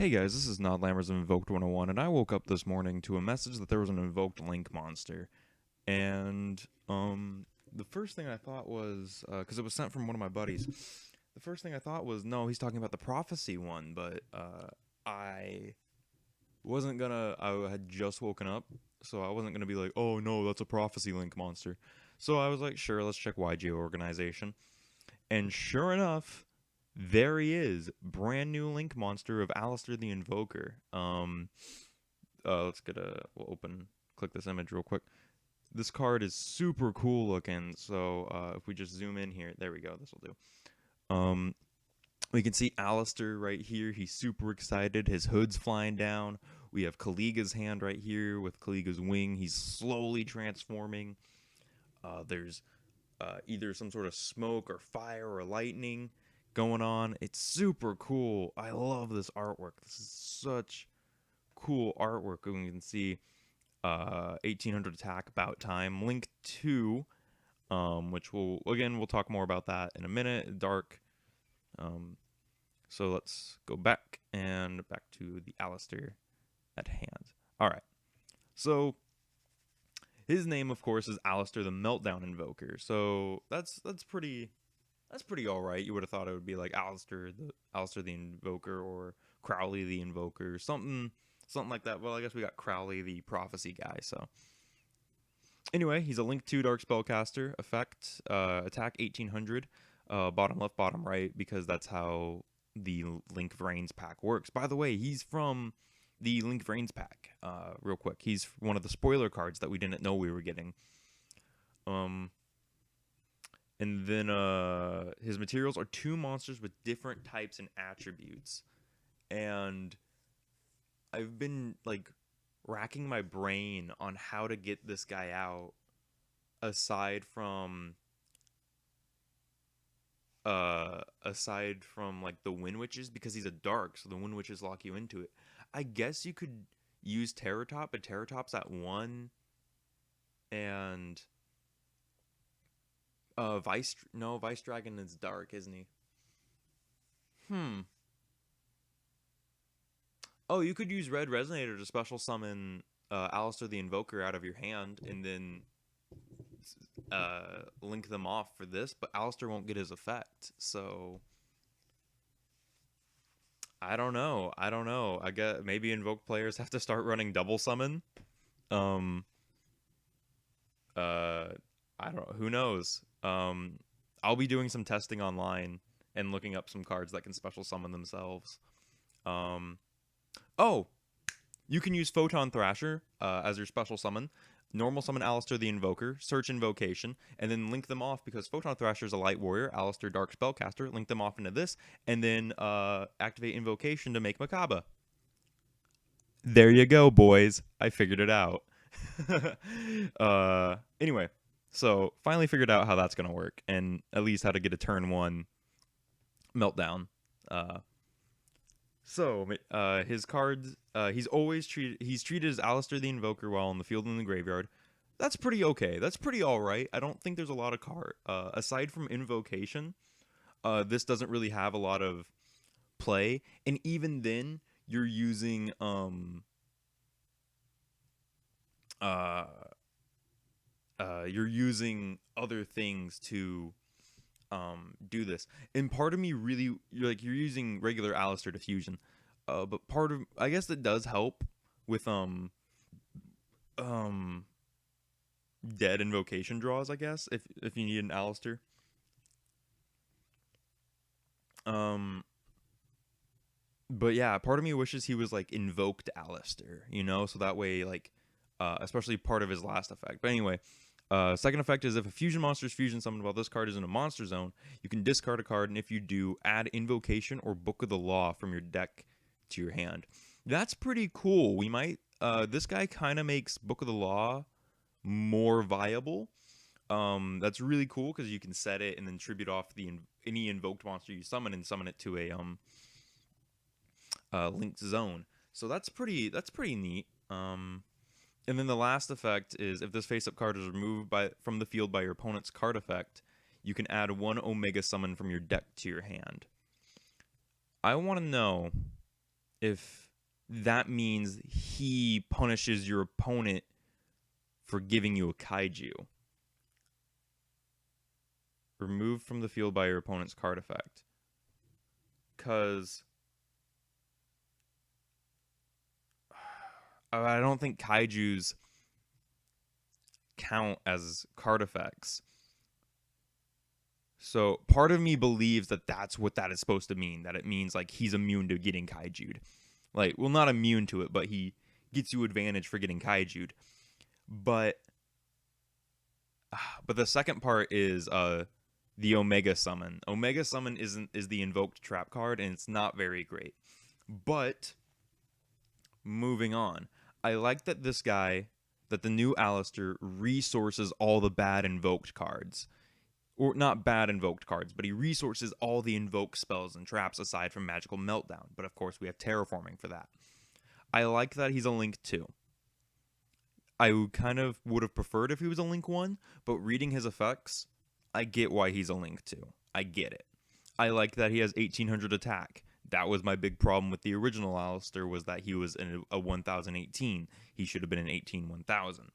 Hey guys, this is Nod Lammers of Invoked 101, and I woke up this morning to a message that there was an invoked link monster. And, the first thing I thought was, because it was sent from one of my buddies, the first thing I thought was, no, he's talking about the prophecy one, but, I wasn't gonna, I had just woken up, so I wasn't gonna be like, oh no, that's a prophecy link monster. So I was like, sure, let's check YG organization. And sure enough, there he is, brand new link monster of Alistair the Invoker. We'll click this image real quick. This card is super cool looking. So if we just zoom in here, there we go. This will do. We can see Alistair right here. He's super excited. His hood's flying down. We have Kaliga's hand right here with Kaliga's wing. He's slowly transforming. There's either some sort of smoke or fire or lightning going on. It's super cool. I love this artwork. This is such cool artwork. We can see 1800 attack, about time. Link 2, which we'll talk more about that in a minute. Dark. So let's go back to the Alistair at hand. All right. So his name, of course, is Alistair the Meltdown Invoker. So that's pretty all right. You would have thought it would be like Alistair the Invoker or Crowley the Invoker, something like that. Well, I guess we got Crowley the Prophecy guy. So anyway, he's a Link 2 Dark Spellcaster effect, attack 1800, bottom left, bottom right, because that's how the Link VRAINS pack works. By the way, he's from the Link VRAINS pack. Real quick, he's one of the spoiler cards that we didn't know we were getting. And then his materials are 2 monsters with different types and attributes. And I've been like racking my brain on how to get this guy out aside from like the Wind Witches, because he's a dark, so the Wind Witches lock you into it. I guess you could use Terratop, but Terratop's at 1, and Vice Dragon is dark, isn't he? Oh, you could use Red Resonator to special summon Alistair the Invoker out of your hand, and then link them off for this, but Alistair won't get his effect, so I don't know. I guess maybe Invoke players have to start running double summon. I don't know. Who knows? I'll be doing some testing online and looking up some cards that can special summon themselves. Oh, you can use Photon Thrasher as your special summon. Normal summon Alistair the Invoker, search Invocation, and then link them off because Photon Thrasher is a Light Warrior, Alistair Dark Spellcaster. Link them off into this, and then activate Invocation to make Makaba. There you go, boys. I figured it out. Anyway, so finally figured out how that's gonna work, and at least how to get a turn 1 meltdown. So his cards, he's treated as Alistair the Invoker while in the field and in the graveyard. That's pretty okay. That's pretty all right. I don't think there's a lot of aside from Invocation, this doesn't really have a lot of play, and even then you're using other things to do this. And part of me really, you're using regular Alistair Diffusion, but I guess that does help with dead Invocation draws, I guess, if you need an Alistair. But yeah, part of me wishes he was like Invoked Alistair, so that way, like, especially part of his last effect. But anyway, second effect is if a fusion monster is fusion summoned while this card is in a monster zone, you can discard a card, and if you do, add Invocation or Book of the Law from your deck to your hand. That's pretty cool. We might, this guy kind of makes Book of the Law more viable. That's really cool because you can set it and then tribute off any invoked monster you summon and summon it to a linked zone. So that's pretty neat. And then the last effect is if this face-up card is removed from the field by your opponent's card effect, you can add 1 Omega Summon from your deck to your hand. I want to know if that means he punishes your opponent for giving you a kaiju. Removed from the field by your opponent's card effect. Because I don't think kaijus count as card effects. So part of me believes that that's what that is supposed to mean. That it means like he's immune to getting kaiju'd. Like, well, not immune to it, but he gets you advantage for getting kaiju'd. But the second part is the Omega Summon. Omega Summon is the invoked trap card, and it's not very great. But moving on, I like that that the new Alistair resources all the bad invoked cards. Or not bad invoked cards, but he resources all the invoked spells and traps aside from Magical Meltdown. But of course, we have Terraforming for that. I like that he's a Link 2. I kind of would have preferred if he was a Link 1, but reading his effects, I get why he's a Link 2. I get it. I like that he has 1800 attack. That was my big problem with the original Alistair, was that he was a 1018. He should have been an 18-1000.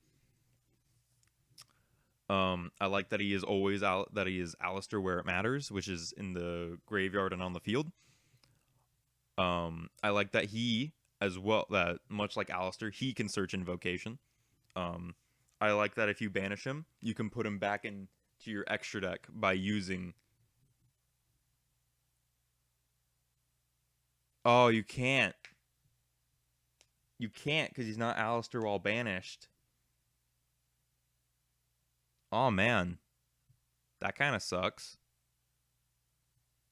I like that he is always that he is Alistair where it matters, which is in the graveyard and on the field. I like that he, as well, that much like Alistair, he can search Invocation. I like that if you banish him, you can put him back into your extra deck by using... Oh, you can't. You can't because he's not Alistair while banished. Oh, man. That kind of sucks.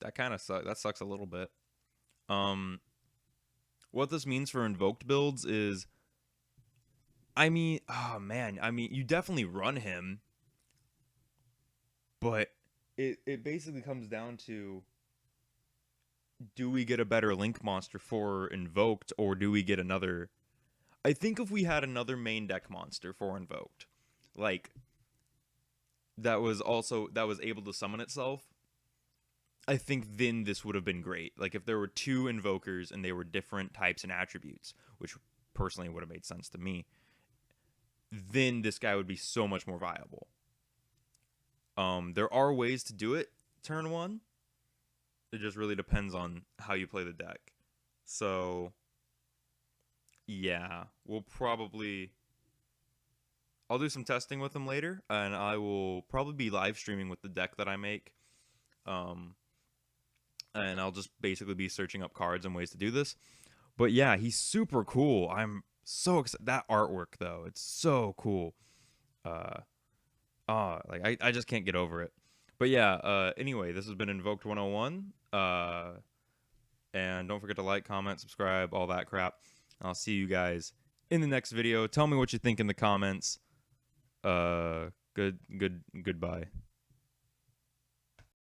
That kind of sucks. That sucks a little bit. What this means for invoked builds is... I mean, oh, man. I mean, you definitely run him. But it basically comes down to... Do we get a better Link monster for Invoked, or do we get another... I think if we had another main deck monster for Invoked, like... that was able to summon itself, I think then this would have been great. Like, if there were two invokers and they were different types and attributes, which personally would have made sense to me, then this guy would be so much more viable. There are ways to do it turn one. It just really depends on how you play the deck. So, yeah, I'll do some testing with him later, and I will probably be live streaming with the deck that I make. And I'll just basically be searching up cards and ways to do this. But yeah, he's super cool. I'm so excited. That artwork, though, it's so cool. Like I just can't get over it. But yeah, anyway, this has been Invoked 101. And don't forget to like, comment, subscribe, all that crap. I'll see you guys in the next video. Tell me what you think in the comments. Goodbye.